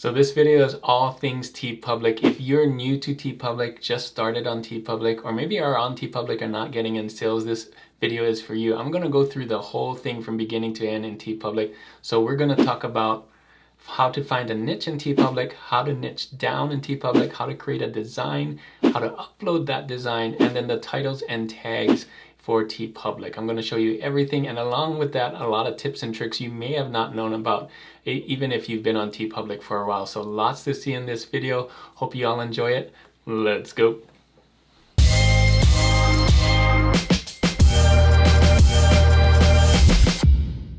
So this video is all things TeePublic. If you're new to TeePublic, just started on TeePublic, or maybe are on TeePublic and not getting in sales, this video is for you. I'm gonna go through the whole thing from beginning to end in TeePublic. So we're gonna talk about how to find a niche in TeePublic, how to niche down in TeePublic, how to create a design, how to upload that design, and then the titles and tags for TeePublic. I'm going to show you everything, and along with that, a lot of tips and tricks you may have not known about, even if you've been on TeePublic for a while. So lots to see in this video. Hope you all enjoy it. Let's go.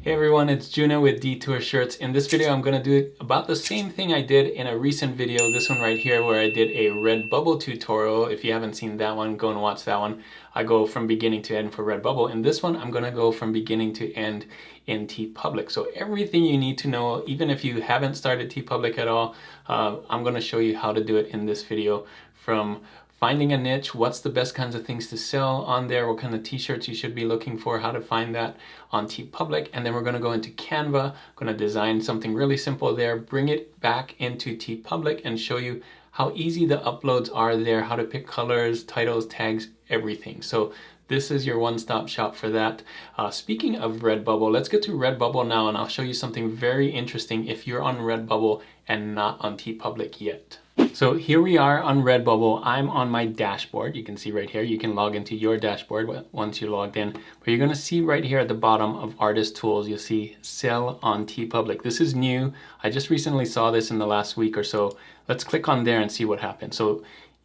Hey everyone, it's Juno with Detour Shirts. In this video, I'm going to do about the same thing I did in a recent video, this one right here, where I did a Redbubble tutorial. If you haven't seen that one, go and watch that one. I go from beginning to end for Redbubble. In this one, I'm going to go from beginning to end in TeePublic. So everything you need to know, even if you haven't started TeePublic at all, I'm going to show you how to do it in this video, from finding a niche, what's the best kinds of things to sell on there, what kind of t-shirts you should be looking for, how to find that on TeePublic, and then we're going to go into Canva, going to design something really simple there, bring it back into TeePublic and show you how easy the uploads are there, how to pick colors, titles, tags, everything. So this is your one-stop shop for that. Speaking of Redbubble, let's get to Redbubble now, and I'll show you something very interesting if you're on Redbubble and not on TeePublic yet. So here we are on Redbubble. I'm on my dashboard. You can see right here, you can log into your dashboard once you're logged in. But you're gonna see right here at the bottom of Artist Tools, you'll see Sell on TeePublic. This is new. I just recently saw this in the last week or so. Let's click on there and see what happens. So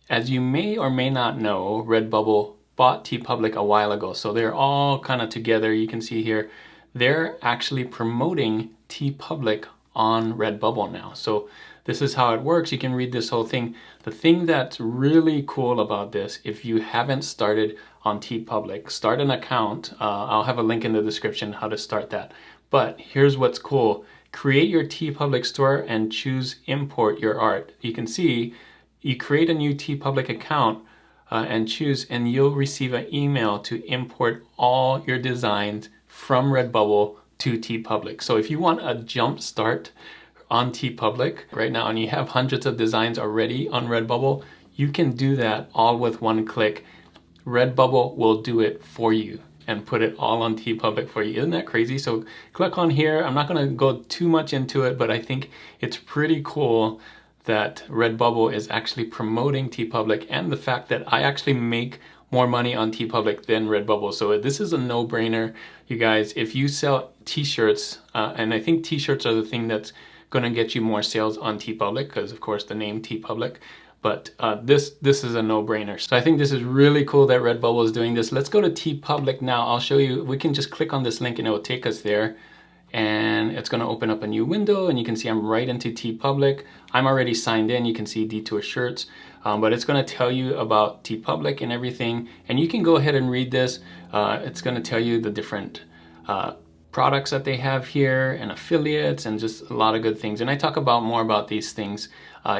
as you may or may not know, Redbubble bought TeePublic a while ago. So they're all kind of together. You can see here, they're actually promoting TeePublic on Redbubble now. So this is how it works. You can read this whole thing. The thing that's really cool about this, if you haven't started on TeePublic, start an account. I'll have a link in the description how to start that. But here's what's cool. Create your TeePublic store and choose import your art. You can see you create a new TeePublic account and choose, and you'll receive an email to import all your designs from Redbubble to TeePublic. So if you want a jump start on TeePublic right now and you have hundreds of designs already on Redbubble, you can do that all with one click. Redbubble will do it for you and put it all on TeePublic for you. Isn't that crazy? So click on here. I'm not going to go too much into it, but I think it's pretty cool that Redbubble is actually promoting TeePublic, and the fact that I actually make more money on TeePublic than Redbubble. So this is a no-brainer, you guys. If you sell t-shirts, and I think t-shirts are the thing that's going to get you more sales on TeePublic, because of course the name TeePublic, but this is a no-brainer. So I think this is really cool that Redbubble is doing this. Let's go to TeePublic now. I'll show you. We can just click on this link and it will take us there, and it's going to open up a new window, and you can see I'm right into TeePublic. I'm already signed in. You can see Detour Shirts, but it's going to tell you about TeePublic and everything, and you can go ahead and read this. It's going to tell you the different products that they have here and affiliates and just a lot of good things. And I talk about more about these things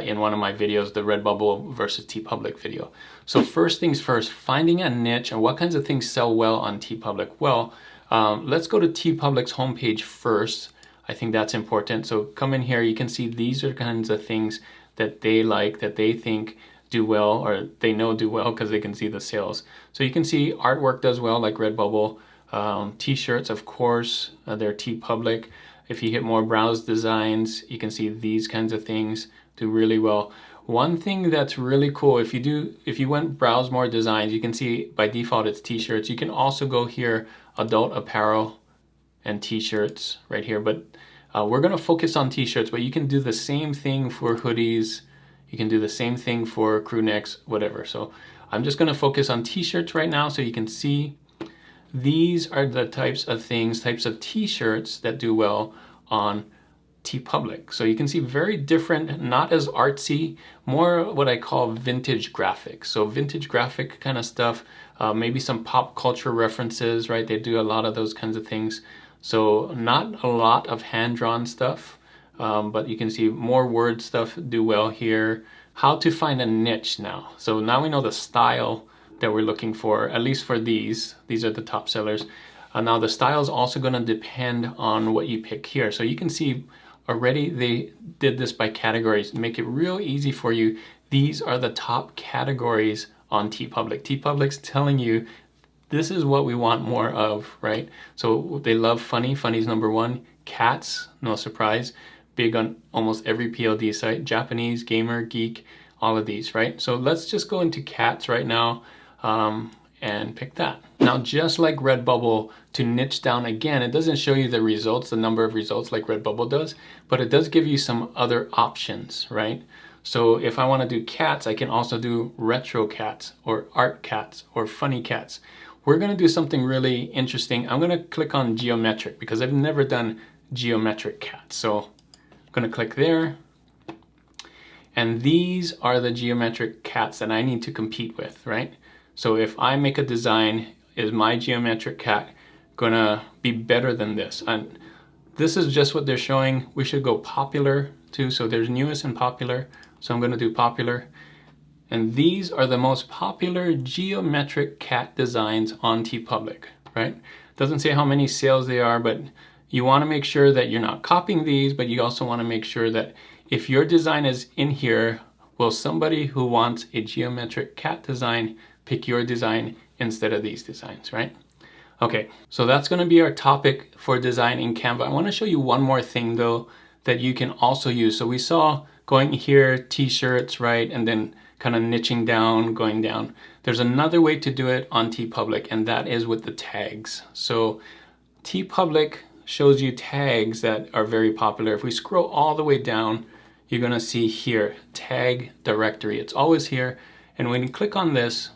in one of my videos, the Redbubble versus TeePublic video. So first things first, finding a niche and what kinds of things sell well on TeePublic. Well, let's go to TeePublic's homepage first. I think that's important. So come in here, you can see these are kinds of things that they like, that they think do well, or they know do well because they can see the sales. So you can see artwork does well, like Redbubble. T-shirts, of course, they're TeePublic. If you hit more browse designs, you can see these kinds of things do really well. One thing that's really cool, if you went browse more designs, you can see by default it's t-shirts. You can also go here, adult apparel and t-shirts right here, but we're going to focus on t-shirts, but you can do the same thing for hoodies. You can do the same thing for crew necks, whatever. So I'm just going to focus on t-shirts right now so you can see these are the types of things, types of t-shirts that do well on TeePublic. So you can see very different, not as artsy, more what I call vintage graphics. So vintage graphic kind of stuff, maybe some pop culture references, right? They do a lot of those kinds of things. So not a lot of hand-drawn stuff, but you can see more word stuff do well here. How to find a niche now. So now we know the style that we're looking for, at least for these. These are the top sellers. Now the style is also going to depend on what you pick here. So you can see already they did this by categories to make it real easy for you. These are the top categories on TeePublic. TeePublic's telling you this is what we want more of, right? So they love funny. Funny's number one. Cats, no surprise. Big on almost every PLD site. Japanese, gamer, geek, all of these, right? So let's just go into cats right now and pick that. Now, just like Redbubble, to niche down again, it doesn't show you the results, the number of results like Redbubble does, but it does give you some other options, right? So if I want to do cats, I can also do retro cats or art cats or funny cats. We're going to do something really interesting. I'm going to click on geometric because I've never done geometric cats. So I'm going to click there. And these are the geometric cats that I need to compete with, right? So if I make a design, is my geometric cat gonna be better than this? And this is just what they're showing. We should go popular too. So there's newest and popular. So I'm gonna do popular. And these are the most popular geometric cat designs on TeePublic, right? Doesn't say how many sales they are, but you wanna make sure that you're not copying these, but you also wanna make sure that if your design is in here, will somebody who wants a geometric cat design pick your design instead of these designs, right? Okay, so that's gonna be our topic for design in Canva. I wanna show you one more thing though that you can also use. So we saw going here, t-shirts, right? And then kind of niching down, going down. There's another way to do it on TeePublic, and that is with the tags. So TeePublic shows you tags that are very popular. If we scroll all the way down, you're gonna see here, tag directory. It's always here. And when you click on this,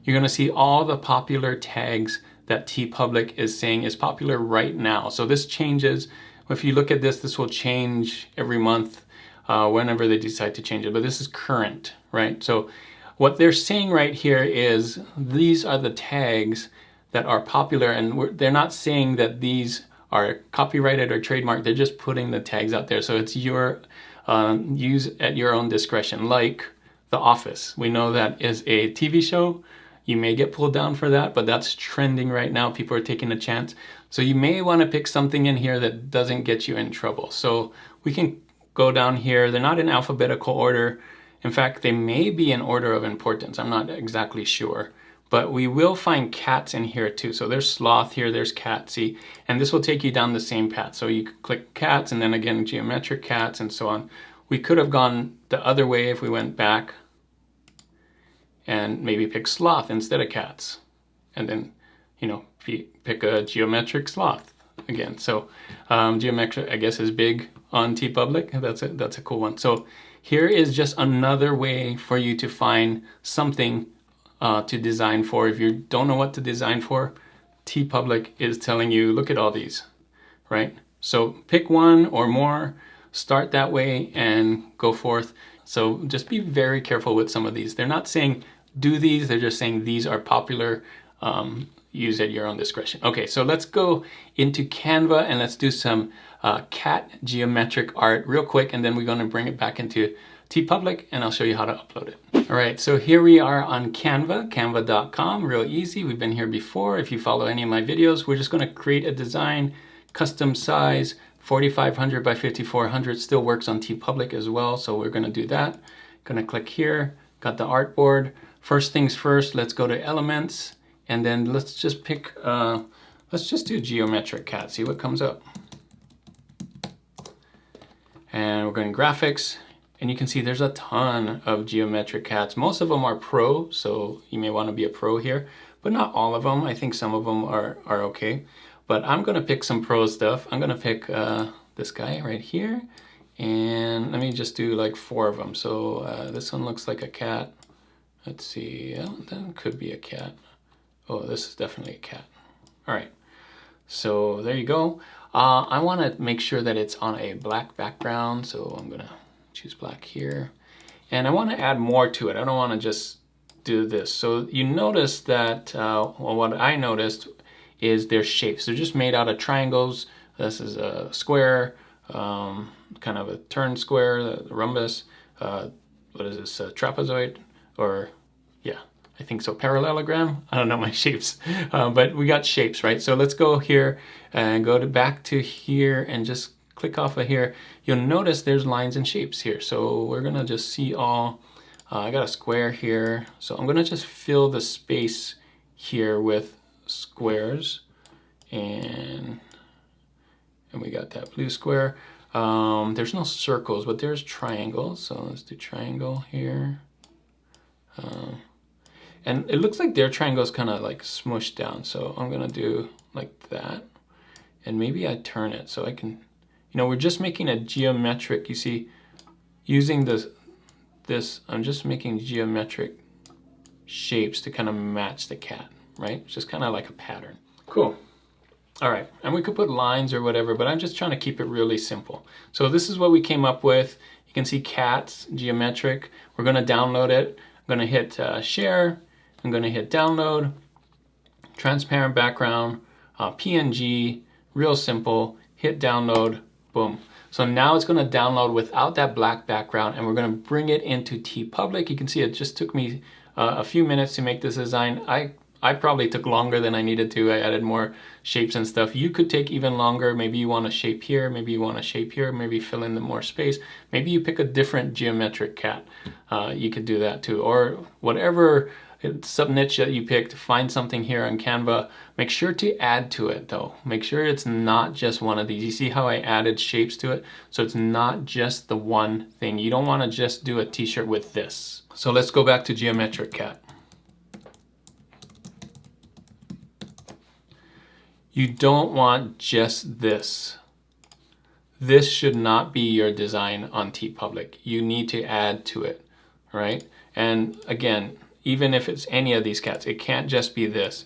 you're gonna see all the popular tags that TeePublic is saying is popular right now. So this changes. If you look at this, this will change every month whenever they decide to change it. But this is current, right? So what they're saying right here is these are the tags that are popular, and they're not saying that these are copyrighted or trademarked. They're just putting the tags out there. So it's your use at your own discretion, like The Office. We know that is a TV show. You may get pulled down for that, but that's trending right now. People are taking a chance. So you may want to pick something in here that doesn't get you in trouble. So we can go down here. They're not in alphabetical order. In fact, they may be in order of importance. I'm not exactly sure. But we will find cats in here too. So there's sloth here, there's cat, see? And this will take you down the same path. So you click cats and then again geometric cats and so on. We could have gone the other way if we went back and maybe pick sloth instead of cats. And then, you know, pick a geometric sloth again. So geometric, I guess, is big on TeePublic. That's a cool one. So here is just another way for you to find something to design for. If you don't know what to design for, TeePublic is telling you, look at all these, right? So pick one or more, start that way and go forth. So just be very careful with some of these. They're not saying do these, they're just saying these are popular, use at your own discretion. Okay, so let's go into Canva and let's do some cat geometric art real quick, and then we're gonna bring it back into TeePublic and I'll show you how to upload it. All right, so here we are on Canva, canva.com, real easy. We've been here before. If you follow any of my videos, we're just gonna create a design, custom size, 4500 by 5400, still works on TeePublic as well. So we're gonna do that. Gonna click here, got the artboard. First things first, let's go to elements, and then let's just pick, let's just do geometric cat, see what comes up. And we're going to graphics, and you can see there's a ton of geometric cats. Most of them are pro, so you may want to be a pro here, but not all of them. I think some of them are okay. But I'm going to pick some pro stuff. I'm going to pick this guy right here, and let me just do like 4 of them. So this one looks like a cat. Let's see, that could be a cat. Oh, this is definitely a cat. All right, so there you go. I want to make sure that it's on a black background, so I'm gonna choose black here. And I want to add more to it. I don't want to just do this. So you notice that, well, what I noticed is their shapes. They're just made out of triangles. This is a square, kind of a turn square, the rhombus. What is this, a trapezoid? Or yeah, I think so, parallelogram. I don't know my shapes, but we got shapes, right? So let's go here and go back to here and just click off of here, you'll notice there's lines and shapes here. So we're gonna just see all, I got a square here. So I'm gonna just fill the space here with squares, and we got that blue square. There's no circles, but there's triangles. So let's do triangle here. And it looks like their triangle is kind of like smushed down. So I'm gonna do like that. And maybe I turn it so I can, you know, we're just making a geometric, you see, using this, I'm just making geometric shapes to kind of match the cat, right? It's just kind of like a pattern. Cool. All right, and we could put lines or whatever, but I'm just trying to keep it really simple. So this is what we came up with. You can see cats, geometric. We're gonna download it. I'm gonna hit share. I'm gonna hit download, transparent background, PNG, real simple, hit download, boom. So now it's gonna download without that black background, and we're gonna bring it into TeePublic. You can see it just took me a few minutes to make this design. I probably took longer than I needed to. I added more shapes and stuff. You could take even longer. Maybe you want a shape here, maybe you want a shape here, maybe fill in the more space. Maybe you pick a different geometric cat. You could do that too. Or whatever sub niche that you picked, find something here on Canva. Make sure to add to it though. Make sure it's not just one of these. You see how I added shapes to it? So it's not just the one thing. You don't want to just do a t-shirt with this. So let's go back to geometric cat. You don't want just this. This should not be your design on TeePublic. You need to add to it, right? And again, even if it's any of these cats, it can't just be this,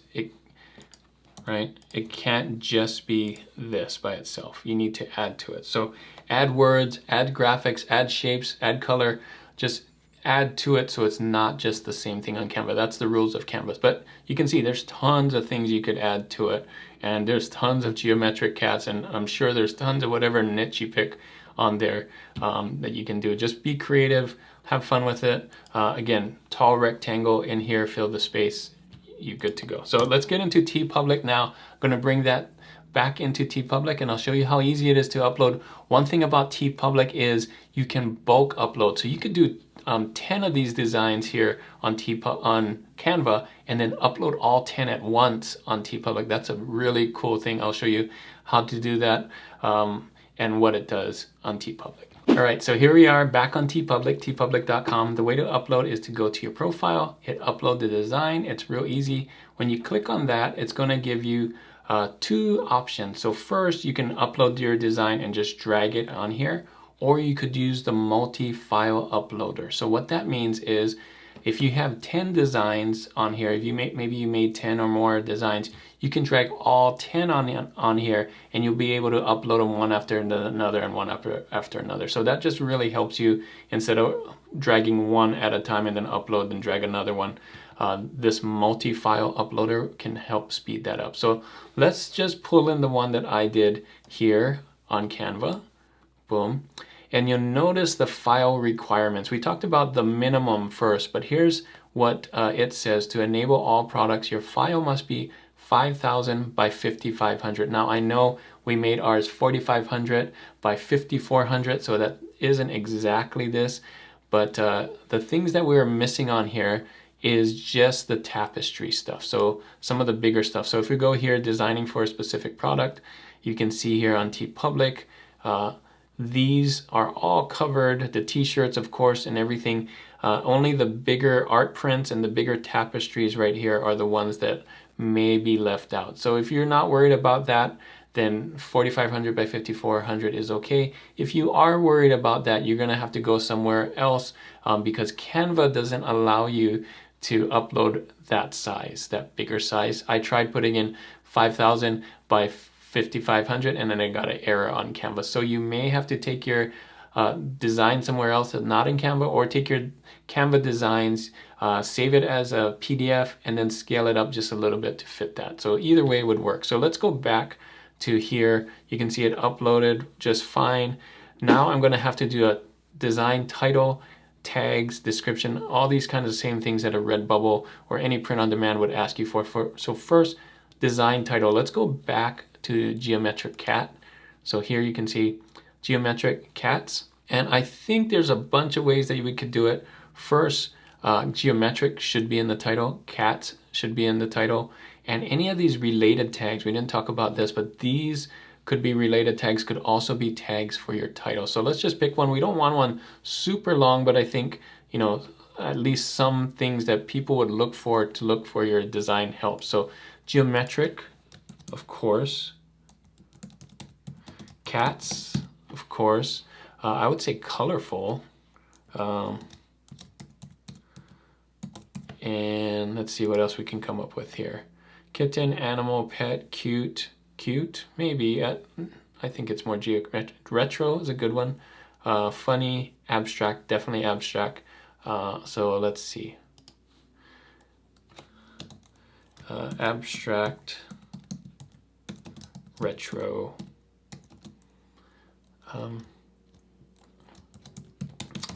right? It can't just be this by itself. You need to add to it. So add words, add graphics, add shapes, add color, just add to it so it's not just the same thing on Canva. That's the rules of Canvas. But you can see there's tons of things you could add to it. And there's tons of geometric cats, and I'm sure there's tons of whatever niche you pick on there that you can do. Just be creative, have fun with it. Again, tall rectangle in here, fill the space, you're good to go. So let's get into TeePublic now. I'm gonna bring that back into TeePublic and I'll show you how easy it is to upload. One thing about TeePublic is you can bulk upload. So you could do 10 of these designs here on Canva and then upload all 10 at once on TeePublic. That's a really cool thing. I'll show you how to do that and what it does on TeePublic. All right, so here we are back on TeePublic, teepublic.com. The way to upload is to go to your profile, hit upload the design. It's real easy. When you click on that, it's gonna give you two options. So first, you can upload your design and just drag it on here, or you could use the multi-file uploader. So what that means is if you have 10 designs on here, if you maybe you made 10 or more designs, you can drag all 10 on here and you'll be able to upload them one after another and one after another. So that just really helps you instead of dragging one at a time and then upload and drag another one. This multi-file uploader can help speed that up. So let's just pull in the one that I did here on Canva. Boom. And you'll notice the file requirements. We talked about the minimum first, but here's what it says. To enable all products, your file must be 5,000 by 5,500. Now I know we made ours 4,500 by 5,400, so that isn't exactly this, but the things that we were missing on here is just the tapestry stuff. So some of the bigger stuff. So if we go here, designing for a specific product, you can see here on TeePublic, these are all covered, the t-shirts of course and everything. Only the bigger art prints and the bigger tapestries right here are the ones that may be left out. So if you're not worried about that, then 4,500 by 5,400 is okay. If you are worried about that, you're gonna have to go somewhere else because Canva doesn't allow you to upload that size, that bigger size. I tried putting in 5,000 by 5,500 and then I got an error on Canva. So you may have to take your design somewhere else that's not in Canva, or take your Canva designs, save it as a PDF and then scale it up just a little bit to fit that. So either way would work. So let's go back to here. You can see it uploaded just fine. Now I'm gonna have to do a design title, tags, description, all these kinds of same things that a Redbubble or any print on demand would ask you for. So first, design title. Let's go back to geometric cat. So here you can see geometric cats. And I think there's a bunch of ways that we could do it. First, geometric should be in the title, cats should be in the title, and any of these related tags, we didn't talk about this, but these could be related tags, could also be tags for your title. So let's just pick one. We don't want one super long, but I think, you know, at least some things that people would look for to look for your design help. So geometric, of course. Cats, of course. I would say colorful. And let's see what else we can come up with here. Kitten, animal, pet, cute, maybe. I think it's more geometric. Retro is a good one. Funny, abstract, definitely abstract. So let's see. Abstract, retro.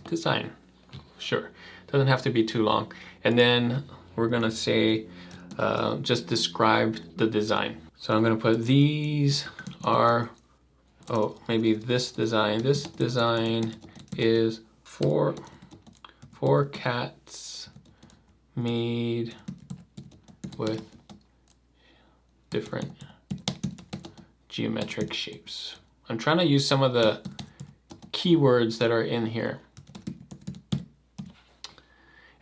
Design, sure. Doesn't have to be too long. And then we're gonna say, just describe the design. So I'm gonna put these are, oh, maybe this design. This design is for cats made with different geometric shapes. I'm trying to use some of the keywords that are in here.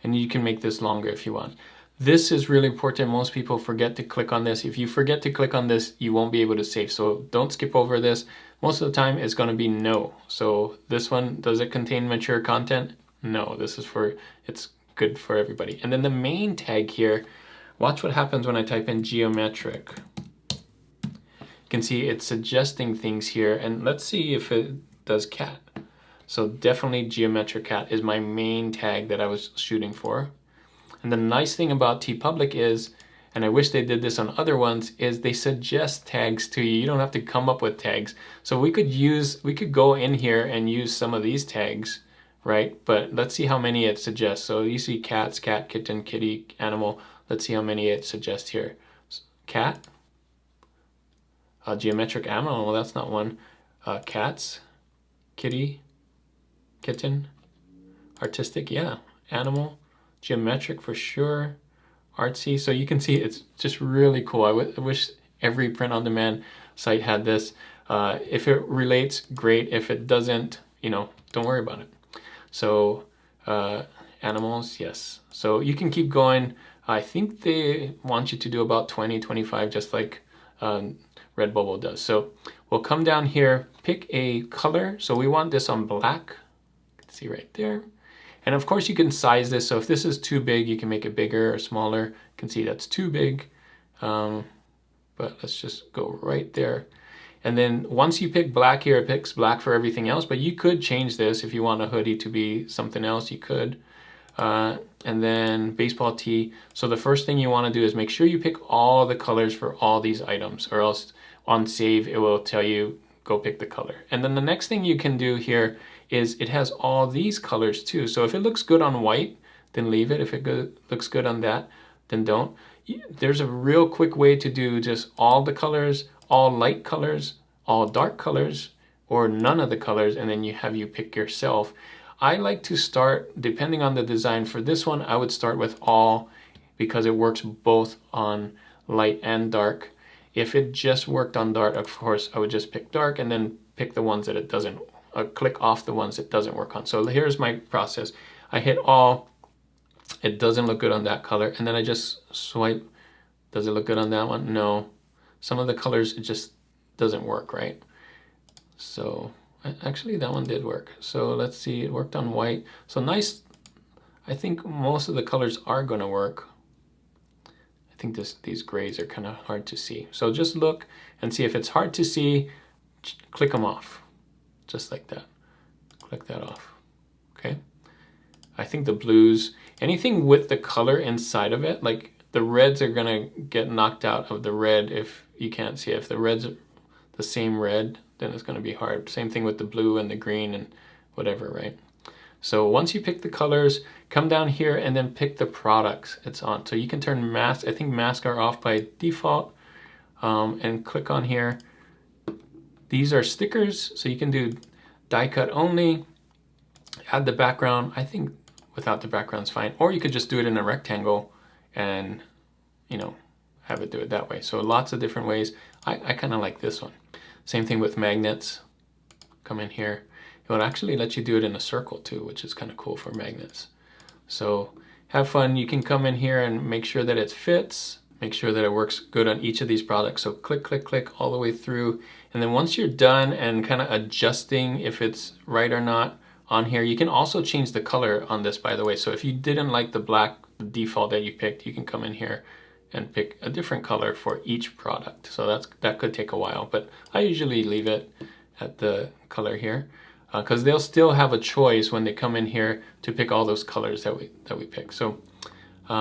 And you can make this longer if you want. This is really important. Most people forget to click on this. If you forget to click on this, you won't be able to save. So don't skip over this. Most of the time it's going to be no. So this one, does it contain mature content? No, this is for, it's good for everybody. And then the main tag here, watch what happens when I type in geometric. You can see it's suggesting things here, and let's see if it does cat. So definitely geometric cat is my main tag that I was shooting for. And the nice thing about TeePublic is, and I wish they did this on other ones, is they suggest tags to you. You don't have to come up with tags. So we could go in here and use some of these tags, right? But let's see how many it suggests. So you see cats, cat, kitten, kitty, animal. Let's see how many it suggests here. Cat, geometric animal, well, that's not one. Cats, kitty, kitten, artistic, yeah, animal, geometric for sure, artsy. So you can see it's just really cool. I wish every print-on-demand site had this. If it relates, great. If it doesn't, you know, don't worry about it. So animals, yes. So you can keep going. I think they want you to do about 20, 25, just like Redbubble does. So we'll come down here, pick a color. So we want this on black. See right there. And of course you can size this. So if this is too big, you can make it bigger or smaller. You can see that's too big. But let's just go right there. And then once you pick black here, it picks black for everything else, but you could change this if you want a hoodie to be something else, you could. And then baseball tee. So the first thing you want to do is make sure you pick all the colors for all these items, or else on save, it will tell you, go pick the color. And then the next thing you can do here is it has all these colors too. So if it looks good on white, then leave it. If it looks good on that, then don't. There's a real quick way to do just all the colors, all light colors, all dark colors, or none of the colors, and then you pick yourself. I like to start, depending on the design for this one, I would start with all, because it works both on light and dark. If it just worked on dark, of course, I would just pick dark and then pick the ones that it doesn't, click off the ones it doesn't work on. So here's my process. I hit all, it doesn't look good on that color, and then I just swipe. Does it look good on that one? No. Some of the colors, it just doesn't work, right? So actually that one did work. So let's see, it worked on white. So nice, I think most of the colors are gonna work. I think these grays are kind of hard to see. So just look and see if it's hard to see, click them off, just like that. Click that off, okay? I think the blues, anything with the color inside of it, like the reds are gonna get knocked out of the red if you can't see it. If the red's the same red, then it's gonna be hard. Same thing with the blue and the green and whatever, right? So once you pick the colors, come down here and then pick the products it's on. So you can turn mask, I think masks are off by default, and click on here. These are stickers, so you can do die cut only, add the background. I think without the background's fine, or you could just do it in a rectangle and, you know, have it do it that way. So lots of different ways. I kind of like this one. Same thing with magnets. Come in here. It will actually let you do it in a circle too, which is kind of cool for magnets. So have fun. You can come in here and make sure that it fits, make sure that it works good on each of these products. So click, click, click all the way through. And then once you're done and kind of adjusting if it's right or not on here, you can also change the color on this, by the way. So if you didn't like the black, the default that you picked, you can come in here and pick a different color for each product. So that could take a while, but I usually leave it at the color here because they'll still have a choice when they come in here to pick all those colors that we pick. So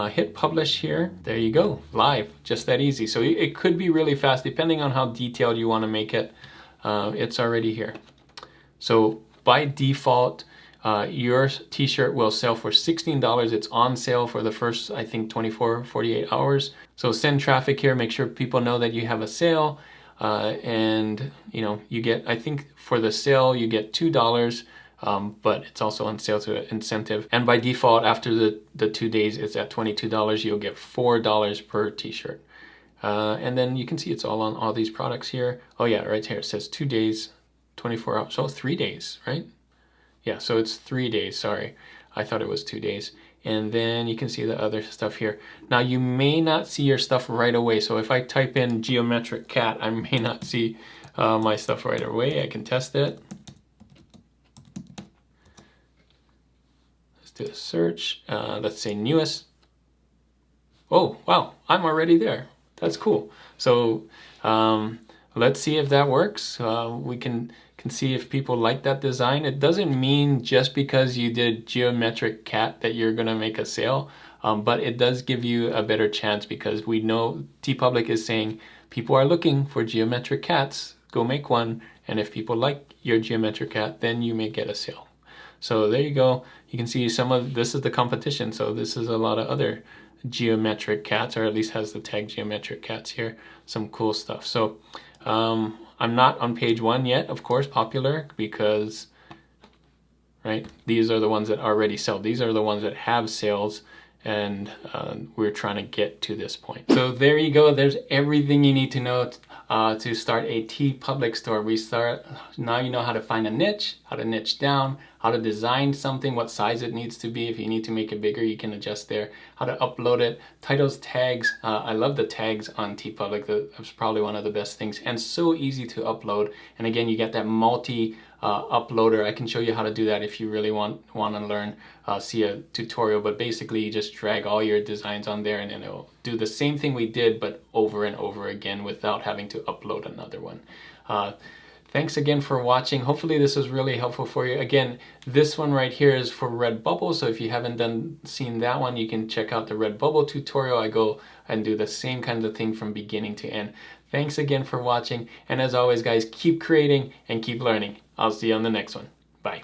hit publish here. There you go, live, just that easy. So it could be really fast depending on how detailed you want to make it. It's already here. So by default, your t-shirt will sell for $16. It's on sale for the first, I think, 24, 48 hours. So send traffic here, make sure people know that you have a sale. And you know, you get, I think for the sale, you get $2, but it's also on sale to incentive. And by default, after the 2 days, it's at $22. You'll get $4 per t-shirt. And then you can see it's all on all these products here. Oh yeah, right here, it says 2 days, 24 hours, so 3 days, right? Yeah, so it's 3 days, sorry. I thought it was 2 days. And then you can see the other stuff here. Now you may not see your stuff right away. So if I type in geometric cat, I may not see my stuff right away. I can test it. Let's do a search. Let's say newest. Oh, wow, I'm already there. That's cool. So let's see if that works. We can see if people like that design. It doesn't mean just because you did geometric cat that you're gonna make a sale, but it does give you a better chance because we know TeePublic is saying people are looking for geometric cats, go make one, and if people like your geometric cat, then you may get a sale. So there you go. You can see some of this is the competition. So this is a lot of other geometric cats, or at least has the tag geometric cats here. Some cool stuff. So I'm not on page 1 yet, of course, popular, because right, these are the ones that already sell. These are the ones that have sales, and we're trying to get to this point. So there you go. There's everything you need to know to start a TeePublic store. Now you know how to find a niche, how to niche down, how to design something, what size it needs to be. If you need to make it bigger, you can adjust there. How to upload it, titles, tags. I love the tags on TeePublic. That's probably one of the best things, and so easy to upload. And again, you get that multi uploader. I can show you how to do that if you really want to learn, see a tutorial, but basically you just drag all your designs on there and then it'll do the same thing we did, but over and over again without having to upload another one. Thanks again for watching. Hopefully this was really helpful for you. Again, this one right here is for Redbubble, so if you haven't seen that one, you can check out the Redbubble tutorial. I go and do the same kind of thing from beginning to end. Thanks again for watching, and as always guys, keep creating and keep learning. I'll see you on the next one. Bye.